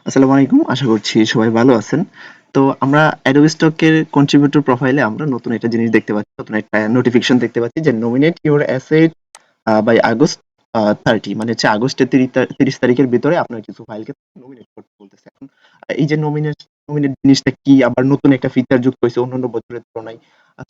আসসালামু আলাইকুম। আশা করছি সবাই ভালো আছেন। তো আমরা Adobe Stock এর কন্ট্রিবিউটর প্রোফাইলে আমরা নতুন একটা জিনিস দেখতে পাচ্ছি। নতুন একটা নোটিফিকেশন দেখতে পাচ্ছি যে nominate your asset by August 30 মানে হচ্ছে আগস্টের 30 তারিখের ভিতরে আপনার কিছু ফাইলকে নমিনেট করতে বলতেছে। এখন এই যে নমিনেট নমিনেট জিনিসটা কি আবার নতুন একটা ফিচার যুক্ত হইছে অন্যান্য বছরের তুলনায়।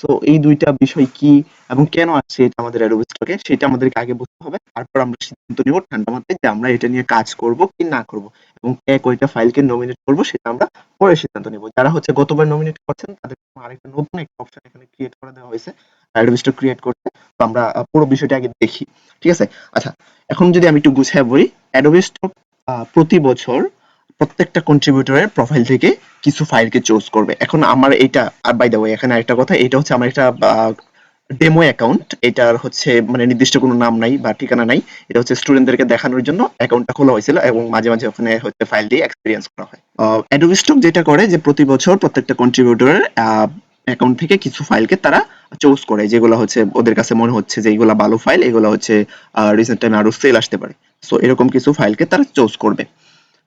তো এই ২ টা বিষয় কি এবং কেন আসছে এটা আমাদের Adobe Stock এ সেটা আমাদেরকে আগে বুঝতে হবে। তারপর আমরা সিদ্ধান্ত নিব ঠান্ডা মাথায় যে আমরা এটা নিয়ে কাজ করব কি না করব। এবং কে কয়টা ফাইলকে নমিনেট করব সেটা আমরা পরে সিদ্ধান্ত নিব। যারা হচ্ছে গতবার নমিনেট করছেন তাদের জন্য আরেকটা নতুন একটা অপশন এখানে ক্রিয়েট করে দেওয়া হয়েছে। Adobe Stock ক্রিয়েট করতে। তো আমরা পুরো বিষয়টা আগে দেখি। ঠিক আছে? আচ্ছা, এখন যদি আমি একটু গুছাইয়া বলি, Adobe Stock প্রতি বছর প্রত্যেকটা কন্ট্রিবিউটরের প্রোফাইল থেকে কিছু ফাইলকে চুজ করবে। এখন আমার এইটা বাই দ্য ওয়ে এখানে আরেকটা কথা, এটা হচ্ছে আমার একটা ডেমো অ্যাকাউন্ট। এটার হচ্ছে মানে নির্দিষ্ট কোনো নাম নাই বা ঠিকানা নাই। এটা হচ্ছে স্টুডেন্টদেরকে দেখানোর জন্য অ্যাকাউন্টটা খোলা হয়েছিল এবং মাঝে, মাঝে ওখানে হচ্ছে ফাইল দিয়ে এক্সপেরিয়েন্স করা হয়। Adobe Stock যেটা করে যে প্রতি বছর প্রত্যেকটা কন্ট্রিবিউটরের অ্যাকাউন্ট থেকে কিছু ফাইলকে তারা চুজ করে যেগুলো হচ্ছে ওদের কাছে মনে হচ্ছে যে এগুলা ভালো ফাইল, এগুলো হচ্ছে রিসেন্ট টাইমে আরো সেল আসতে পারে। সো এরকম কিছু ফাইলকে তারা চুজ করবে।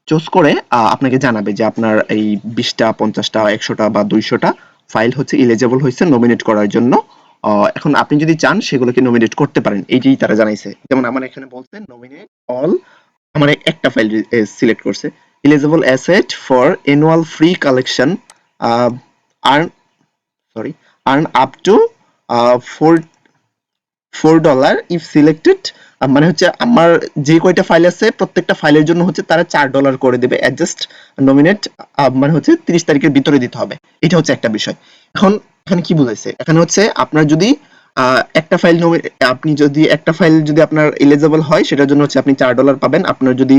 চুজ করে আপনাকে জানাবে যে আপনার এই ২০টা, ৫০টা, ১০০টা বা ২০০টা ফাইল হচ্ছে এলিজিবল হইছে নমিনেট করার জন্য। এখন আপনি যদি চান সেগুলোকে নমিনেট করতে পারেন। এইটাই তারা জানাইছে। যেমন আমার এখানে বলছে নমিনেট অল, আমার একটা ফাইল সিলেক্ট করছে। Eligible asset for annual free collection a earn sorry earn up to 4 $4 if selected. মানে হচ্ছে আমার যে কয়টা ফাইল আছে প্রত্যেকটা ফাইলের জন্য হচ্ছে তারা $4 করে দেবে অ্যাডজাস্ট নমিনেট, মানে হচ্ছে 30 তারিখের ভিতরে দিতে হবে। এটা হচ্ছে একটা বিষয়। এখন এখানে কি বুঝাইছে, এখানে হচ্ছে আপনার যদি একটা ফাইল আপনি যদি একটা ফাইল যদি আপনার এলিজিবল হয় সেটার জন্য হচ্ছে আপনি $4 পাবেন। আপনার যদি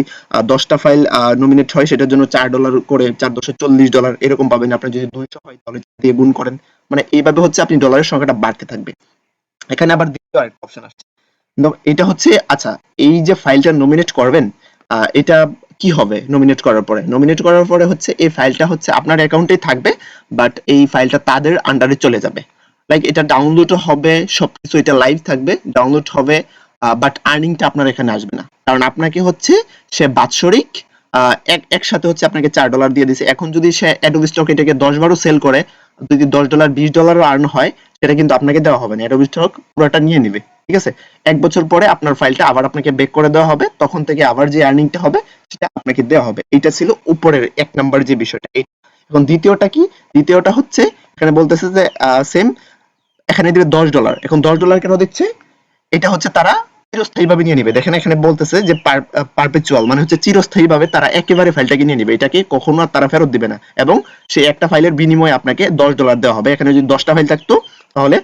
10টা ফাইল নমিনেট হয় সেটার জন্য $4 করে 4 দশে $40 এরকম পাবেন। আপনার যদি 200 হয় তাহলে দিয়ে গুণ করেন। মানে এইভাবে হচ্ছে আপনি ডলারের সংখ্যাটা বাড়তে থাকবে। এখানে আবার দ্বিতীয় আরেকটা অপশন আসছে। এটা হচ্ছে আচ্ছা, এই যে ফাইলটা নমিনেট করবেন, এটা কি হবে নমিনেট করার পরে? নমিনেট করার পরে হচ্ছে এই ফাইলটা হচ্ছে আপনার অ্যাকাউন্টেই থাকবে, বাট এই ফাইলটা তাদের আন্ডারে চলে যাবে। লাইক এটা ডাউনলোডও হবে, সবকিছু এটা লাইভ থাকবে, ডাউনলোড হবে, বাট আর্নিংটা আপনার এখানে আসবে না। কারণ আপনাকে হচ্ছে সে বাৎসরিক একসাথে হচ্ছে আপনাকে $4 দিয়ে দিছে। এখন যদি সে Adobe Stock এটাকে ১০ বারও সেল করে, যদি $10 $20 আর্ন হয়, সেটা কিন্তু আপনাকে দেওয়া হবে না। Adobe Stock পুরোটা নিয়ে নিবে। ঠিক আছে? ১ বছর পরে আপনার ফাইলটা আবার আপনাকে বেক করে দেওয়া হবে। তখন থেকে আবার যে আর্নিংটা হবে সেটা আপনাকে দেওয়া হবে। এইটা ছিল উপরের ১ নাম্বার যে বিষয়টা। এখন দ্বিতীয়টা কি? দ্বিতীয়টা হচ্ছে এখানে বলতেছে যে সেম এখানে দিবে $10। এখন $10 কেন দিচ্ছে? এটা হচ্ছে তারা চিরস্থায়ীভাবে নিয়ে নিবে। দেখেন এখানে বলতেছে যে পারপেচুয়াল মানে হচ্ছে চিরস্থায়ীভাবে তারা একেবারে ফাইলটাকে নিয়ে নিবে। এটাকে কখনো আর তারা ফেরত দিবে না। এবং সেই একটা ফাইলের বিনিময়ে আপনাকে $10 দেওয়া হবে। এখানে যদি 10টা ফাইল থাকতো তাহলে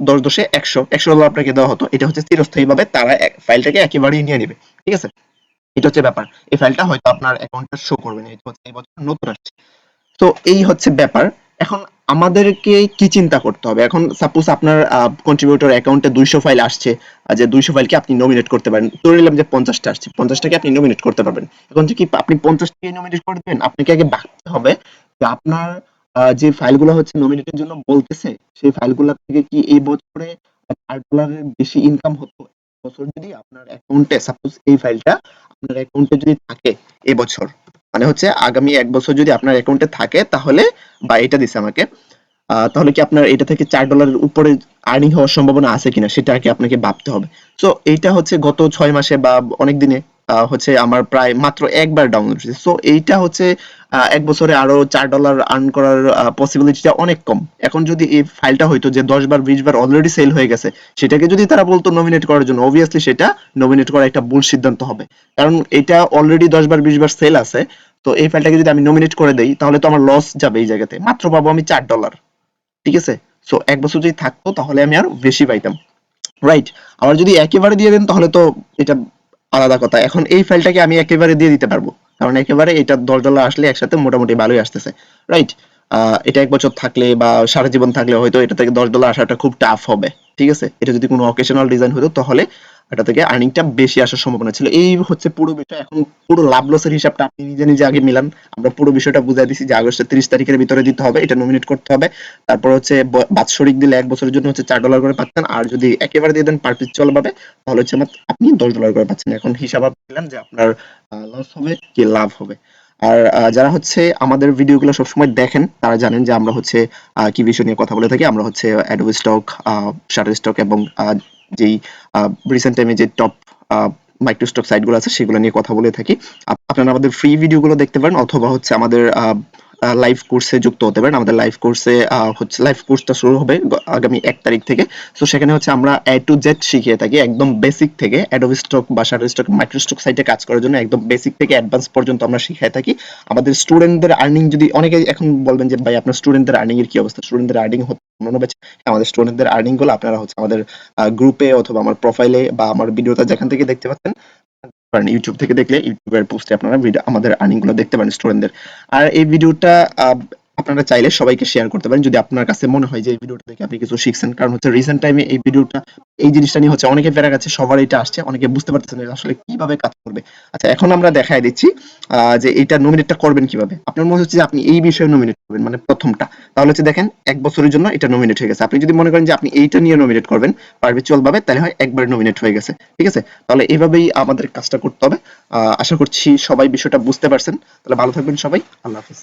১০ দশে ১০০, $১০০ আপনাকে দেওয়া হতো। এটা হচ্ছে চিরস্থায়ীভাবে তারা ফাইলটাকে একেবারেই নিয়ে নিবে। ঠিক আছে? এটা হচ্ছে ব্যাপার। এই ফাইলটা হয়তো আপনার অ্যাকাউন্টে শো করবে না। এটা হচ্ছে এই বছর নতুন আসছে। তো এই হচ্ছে ব্যাপার। এখন আমাদেরকে কি চিন্তা করতে হবে? এখন সাপোজ আপনার কন্ট্রিবিউটর অ্যাকাউন্টে ২০০ ফাইল আসছে, যে ২০০ ফাইলকে আপনি নমিনেট করতে পারেন। ধরে নিলাম যে ৫০ টা আসছে। ৫০ টাকে আপনি নমিনেট করতে পারবেন। এখন যে কি আপনি ৫০ টাকেই নমিনেট করে দিবেন? আপনাকে আগে ভাবতে হবে যে আপনার যে ফাইলগুলো হচ্ছে নমিনেটের জন্য বলতেছে, সেই ফাইলগুলা থেকে কি এই বছরে $8 এর বেশি ইনকাম হতো? বছর যদি আপনার অ্যাকাউন্টে সাপোজ এই ফাইলটা আপনার অ্যাকাউন্টে যদি থাকে এবছর, মানে হচ্ছে আগামী ১ বছর যদি আপনার অ্যাকাউন্টে থাকে তাহলে, বা এটা দিছে আমাকে, তাহলে কি আপনার এটা থেকে $4 এর উপরে আর্নিং হওয়ার সম্ভাবনা আছে কিনা সেটা আগে আপনাকে ভাবতে হবে। সো এইটা হচ্ছে গত ৬ মাসে বা অনেক দিনে হচ্ছে আমার প্রায় মাত্র একবার ডাউনলোড হয়েছে। সো এইটা হচ্ছে ১ বছরে আরো $4 আর্ন করার পসিবিলিটিটা অনেক কম। এখন যদি এই ফাইলটা হইতো যে ১০ বার ২০ বার অলরেডি সেল হয়ে গেছে, সেটাকে যদি তারা বলতো নমিনেট করার জন্য, obviously সেটা নমিনেট করা একটা ভুল সিদ্ধান্ত হবে। কারণ এটা অলরেডি ১০ বার ২০ বার সেল আছে। তো এই ফাইলটাকে যদি আমি নমিনেট করে দেই তাহলে তো আমার লস যাবে এই জায়গাতে। মাত্র পাবো আমি $4। ঠিক আছে? সো ১ বছর যদি থাকতো তাহলে আমি আরো বেশি পাইতাম। রাইট? আবার যদি একেবারে দিয়ে দেন তাহলে তো এটা আলাদা কথা। এখন এই ফাইলটাকে আমি একেবারে দিয়ে দিতে পারবো। কারণ একেবারে এটা $10 আসলে একসাথে মোটামুটি ভালোই আসতেছে। রাইট? এটা ১ বছর থাকলে বা সারা জীবন থাকলে হয়তো এটা থেকে $10 আসাটা খুব টাফ হবে। ঠিক আছে? এটা যদি কোনো অকেশনাল ডিজাইন হতো তাহলে এটা থেকে আর্নিংটা বেশি আসার সম্ভাবনা ছিল। এই হচ্ছে পুরো বিষয়। এখন পুরো লাভ লসের হিসাবটা আপনি নিজে, নিজে আগে মিলান। আমরা পুরো বিষয়টা বুঝায় দিছি যে আগস্টের ৩০ তারিখের ভিতরে দিতে হবে। এটা নমিনেট করতে হবে। তারপর হচ্ছে বাৎসরিক দিলে ১ বছরের জন্য হচ্ছে $4 করে পাচ্ছেন। আর যদি একেবারে দিয়ে দেন পারপেচুয়াল ভাবে তাহলে হচ্ছে আপনি $10 করে পাচ্ছেন। এখন হিসাব আপনি দিলাম যে আপনার লস হবে কি লাভ হবে। আর যারা হচ্ছে আমাদের ভিডিওগুলো সবসময় দেখেন তারা জানেন যে আমরা হচ্ছে কি বিষয় নিয়ে কথা বলে থাকি। আমরা হচ্ছে অ্যাডোবি স্টক, শাটারস্টক এবং যেই রিসেন্ট টাইমে যে টপ মাইক্রো স্টক সাইটগুলো আছে সেগুলো নিয়ে কথা বলে থাকি। আপনারা আমাদের ফ্রি ভিডিওগুলো দেখতে পারেন অথবা হচ্ছে আমাদের লাইভ কোর্সে যুক্ত হতে পারেন। আমাদের লাইভ কোর্সে হচ্ছে লাইভ কোর্সটা শুরু হবে আগামী ১ তারিখ থেকে। সো সেখানে হচ্ছে আমরা A to Z শিখিয়ে থাকি একদম বেসিক থেকে অ্যাডোবি স্টক বা শাটারস্টক, মাইক্রোস্টক সাইটে কাজ করার জন্য একদম বেসিক থেকে অ্যাডভান্স পর্যন্ত আমরা শিখায়ে থাকি। আমাদের স্টুডেন্টদের আর্নিং যদি অনেকে এখন বলবেন যে ভাই আপনার স্টুডেন্টদের আর্নিং এর কি অবস্থা? স্টুডেন্টদের আর্নিং হচ্ছে অন্যান্য ব্যাচে। আমাদের স্টুডেন্টদের আর্নিং গুলো আপনারা হচ্ছে আমাদের গ্রুপে অথবা আমার প্রোফাইলে বা আমার ভিডিওটা যেখান থেকে দেখতে পাচ্ছেন পারেন। ইউটিউব থেকে দেখলে ইউটিউবের পোস্টে আপনারা আমাদের আর্নিং গুলো দেখতে পারেন স্টুডেন্টদের। আর এই ভিডিওটা আপনারা চাইলে সবাইকে শেয়ার করতে পারেন যদি আপনার কাছে মনে হয় যে এই ভিডিওটা দেখে আপনি কিছু শিখছেন। কারণ হচ্ছে রিসেন্ট টাইমে এই ভিডিওটা এই জিনিসটা নিয়ে হচ্ছে অনেকে প্যারা গেছে, সবার এটা আসছে, অনেকে বুঝতে পারতেছেন না যে আসলে কিভাবে কাজ করবে। আচ্ছা এখন আমরা দেখায় দিচ্ছি যে এইটা নমিনেটটা করবেন কিভাবে। আপনার মনে হচ্ছে যে আপনি এই বিষয়ে নমিনেট করবেন মানে প্রথমটা, তাহলে হচ্ছে দেখেন ১ বছরের জন্য এটা নমিনেট হয়ে গেছে। আপনি যদি মনে করেন যে আপনি এইটা নিয়ে নমিনেট করবেন পারপেচুয়াল ভাবে, তাহলে হয় একবার নমিনেট হয়ে গেছে। ঠিক আছে? তাহলে এভাবেই আমাদের কাজটা করতে হবে। আশা করছি সবাই বিষয়টা বুঝতে পারছেন। তাহলে ভালো থাকবেন সবাই। আল্লাহ হাফেজ।